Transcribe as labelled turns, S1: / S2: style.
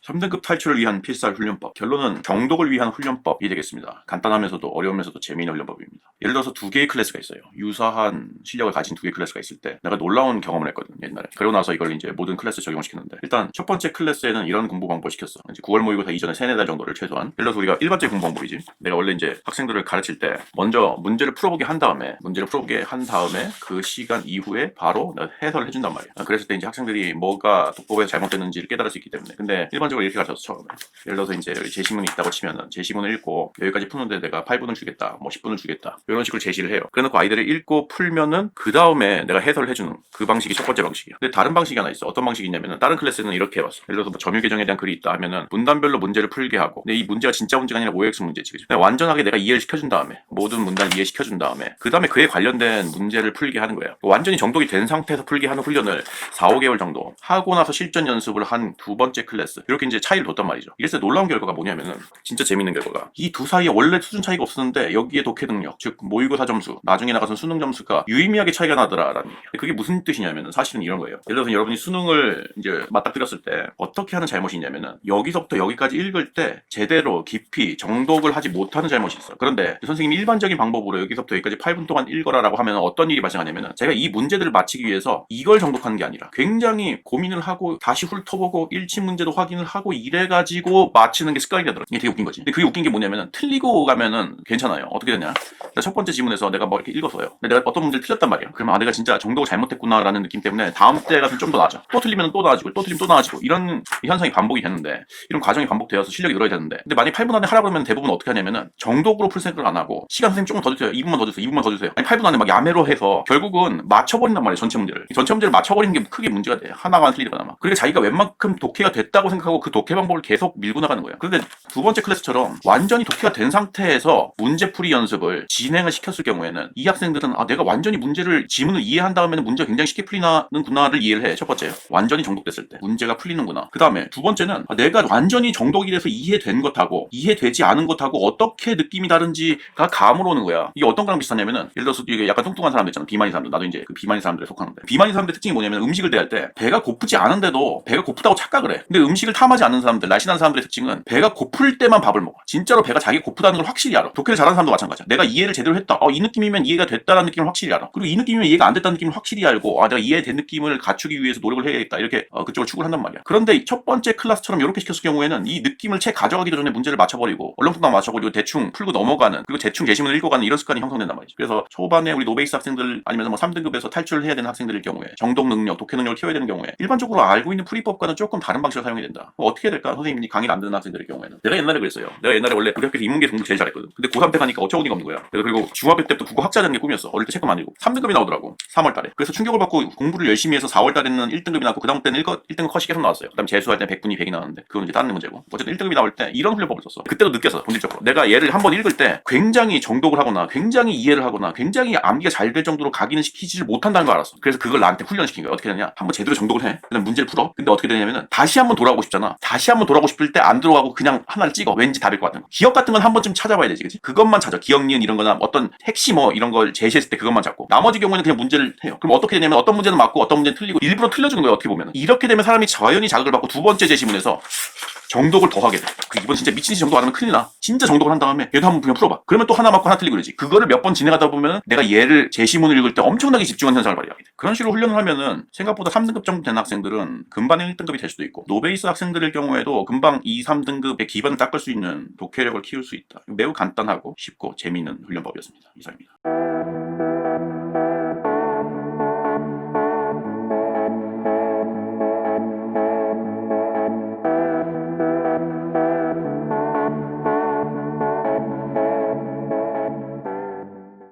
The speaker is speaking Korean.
S1: 3등급 탈출을 위한 필살 훈련법. 결론은 정독을 위한 훈련법이 되겠습니다. 간단하면서도 어려우면서도 재미있는 훈련법입니다. 예를 들어서 두 개의 클래스가 있어요. 유사한 실력을 가진 두 개의 클래스가 있을 때 내가 놀라운 경험을 했거든, 옛날에. 그러고 나서 이걸 이제 모든 클래스에 적용을 시켰는데, 일단 첫 번째 클래스에는 이런 공부 방법을 시켰어. 이제 9월 모의고사 이전에 3-4달 정도를 최소한. 예를 들어서 우리가 일반적인 공부 방법이지. 내가 원래 이제 학생들을 가르칠 때 먼저 문제를 풀어보게 한 다음에 그 시간 이후에 바로 해설을 해준단 말이야. 그랬을 때 이제 학생들이 뭐가 독법에서 잘못됐는지를 깨달을 수 있기 때문에. 근데 일반적으로 이렇게 가르쳤어, 처음에. 예를 들어서 이제 제시문이 있다고 치면은 제시문을 읽고 여기까지 푸는데 내가 8분을 주겠다, 뭐 10분을 주겠다, 이런 식으로 제시를 해요. 그래놓고 아이들을 읽고 풀면은 그 다음에 내가 해설을 해주는 그 방식이 첫 번째 방식이야. 근데 다른 방식이 하나 있어. 어떤 방식이 있냐면은 다른 클래스는 이렇게 해봤어. 예를 들어서 뭐 점유 계정에 대한 글이 있다 하면은 문단별로 문제를 풀게 하고, 근데 이 문제가 진짜 문제가 아니라 OX 문제지, 그치? 완전하게 내가 이해를 시켜준 다음에 모든 문단 이해시켜준 다음에 그 다음에 그에 관련된 문제를 풀게 하는 거예요. 완전히 정독이 된 상태에서 풀게 하는 훈련을 4-5개월 정도 하고 나서 실전 연습을 한 두 번째 클래스, 이렇게 이제 차이를 뒀단 말이죠. 이래서 놀라운 결과가 뭐냐면은, 진짜 재밌는 결과가, 이 두 사이에 원래 수준 차이가 없었는데 여기에 독해 능력, 즉 모의고사 점수, 나중에 나가서 수능 점수가 유의미하게 차이가 나더라라는 얘기예요. 그게 무슨 뜻이냐면은 사실은 이런 거예요. 예를 들어서 여러분이 수능을 이제 맞닥뜨렸을 때 어떻게 하는 잘못이 있냐면은, 여기서부터 여기까지 읽을 때 제대로 깊이 정독을 하지 못하는 잘못이 있어요. 그런데 선생님이 일반적인 방법으로 여기서부터 여기까지 8분 동안 읽어라라고 하면 어떤 일이 발생하냐면은, 제가 이 문제들을 맞히기 위해서 이걸 정독하는 게 아니라 굉장히 고민을 하고 다시 훑어보고 일치 문제도 확인을 하고 이래가지고 맞히는 게 습관이 되더라고요. 이게 되게 웃긴 거지. 근데 그게 웃긴 게 뭐냐면은, 틀리고 가면은 괜찮아요. 어떻게 되냐, 첫 번째 지문에서 내가 뭐 이렇게 읽었어요. 근데 내가 어떤 문제를 틀렸단 말이야. 그러면 내가 진짜 정독을 잘못했구나라는 느낌 때문에 다음 때 가서 좀 더 나아져. 또 틀리면 또 나아지고, 또 틀리면 또 나아지고, 이런 현상이 반복이 되는데, 이런 과정이 반복되어서 실력이 늘어야 되는데, 근데 만약 8분 안에 하라 그러면 대부분 어떻게 하냐면은 정독으로 풀 생각을 안 하고, 시간 선생님 조금 더 주세요, 2분만 더 주세요, 2분만 더 주세요, 아니 8분 안에 막 야매로 해서 결국은 맞춰버린단 말이에요. 전체 문제를 맞춰버리는 게 크게 문제가 돼. 하나가 틀리거나 막. 그러니까 자기가 웬만큼 독해가 됐다고 생각하고 그 독해 방법을 계속 밀고 나가는 거예요. 그런데 두 번째 클래스처럼 완전히 독해가 된 상태에서 문제풀이 연습을 진행을 시켰을 경우에는, 이 학생들은 내가 완전히 지문을 이해한 다음에는 문제가 굉장히 쉽게 풀리는구나를 이해를 해. 첫 번째, 완전히 정독됐을 때 문제가 풀리는구나. 그 다음에 두 번째는 내가 완전히 정독이 돼서 이해된 것하고 이해되지 않은 것하고 어떻게 느낌이 다른지가 감으로 오는 거야. 이게 어떤 거랑 비슷하냐면은, 예를 들어서 이게 약간 뚱뚱한 사람들 있잖아, 비만인 사람들. 나도 이제 그 비만인 사람들에 속하는데, 비만인 사람들의 특징이 뭐냐면, 음식을 대할 때 배가 고프지 않은데도 배가 고프다고 착각을 해. 근데 음식을 탐하지 않는 사람들, 날씬한 사람들의 특징은 배가 고플 때만 밥을 먹어. 진짜로 배가 자기 고프다는 걸 확실히 알아. 독해를 잘하는 사람도 마찬가지야. 내가 이해를 제대로 했다, 이 느낌이면 이해가 됐다라는 느낌을 확실히 알아. 그리고 이 느낌이면 이해가 안 됐다는 느낌을 확실히 알고, 내가 이해된 느낌을 갖추기 위해서 노력을 해야겠다, 이렇게 그쪽을 추구를 한단 말이야. 그런데 첫 번째 클래스처럼 이렇게 시켰을 경우에는 이 느낌을 채 가져가기도 전에 문제를 맞춰버리고 얼렁뚱땅 맞춰버리고 대충 풀고 넘어가는, 그리고 대충 제시문을 읽어가는 이런 습관이 형성된단 말이지. 그래서 초반에 우리 노베이스 학생들, 아니면 뭐 3등급에서 탈출을 해야 되는 학생들일 경우에, 정독 능력, 독해 능력을 키워야 되는 경우에 일반적으로 알고 있는 풀이법과는 조금 다른 방식을 사용해야 된다. 어떻게 해야 될까? 선생님이 강의를 안 듣는 학생들의 경우에는, 내가 옛날에 그랬어요. 내가 옛날에 원래 우리 학교에서 인문계 공부 제일 잘했거든. 근데 고3 때 가니까 어처구니가 없는 거야. 그리고 중학교 때부터 국어 학자 되는 게 꿈이었어. 어릴 때 책 많이 읽고 3등급이 나오더라고, 3월달에. 그래서 충격을 받고 공부를 열심히 해서 4월달에는 1등급이 나왔고, 그 다음 때는 1등급 컷이 계속 나왔어요. 그 다음 재수할 때 100분이 100이 나왔는데 그건 이제 다른 문제고, 어쨌든 1등급이 나올 때 이런 훈련법을 썼어. 그때도 느꼈어, 본질적으로. 내가 얘를 한번 읽을 때 굉장히 정독을 하거나 굉장히 이해를 하거나 굉장히 암기가 잘 될 정도로 각인을 시키지를 못한다는 걸 알았어. 그래서 그걸 나한테 훈련시킨 거야. 어떻게 되냐, 한번 제대로 정독을 해, 그다음 문제를 풀어. 근데 어떻게 되냐면은, 다시 한번 돌아오고 싶잖아. 다시 한번 돌아오고 싶을 때 안 들어가고 그냥 하나를 찍어. 왠지 답일 것 같은 거. 기억 같은 건 한 번쯤 찾아봐야 되지, 그치? 그것만 찾아. 기억, 니은 이런 거나 어떤 핵심 이런 걸 제시했을 때 그것만 잡고, 나머지 경우에는 그냥 문제를 해요. 그럼 어떻게 되냐면, 어떤 문제는 맞고 어떤 문제는 틀리고, 일부러 틀려주는 거예요, 어떻게 보면. 이렇게 되면 사람이 자연히 자극을 받고 두 번째 제시문에서 정독을 더 하게 돼. 이번 진짜 미친듯이 정독 안 하면 큰일 나. 진짜 정독을 한 다음에 얘도 한번 그냥 풀어봐. 그러면 또 하나 맞고 하나 틀리고 그러지. 그거를 몇 번 진행하다 보면 내가 얘를 제시문을 읽을 때 엄청나게 집중하는 현상을 발휘하게 돼. 그런 식으로 훈련을 하면은 생각보다 3등급 정도 된 학생들은 금방 1등급이 될 수도 있고, 노베이스 학생들의 경우에도 금방 2, 3등급의 기반을 닦을 수 있는 독해력을 키울 수 있다. 매우 간단하고 쉽고 재미있는 훈련법이었습니다. 이상입니다.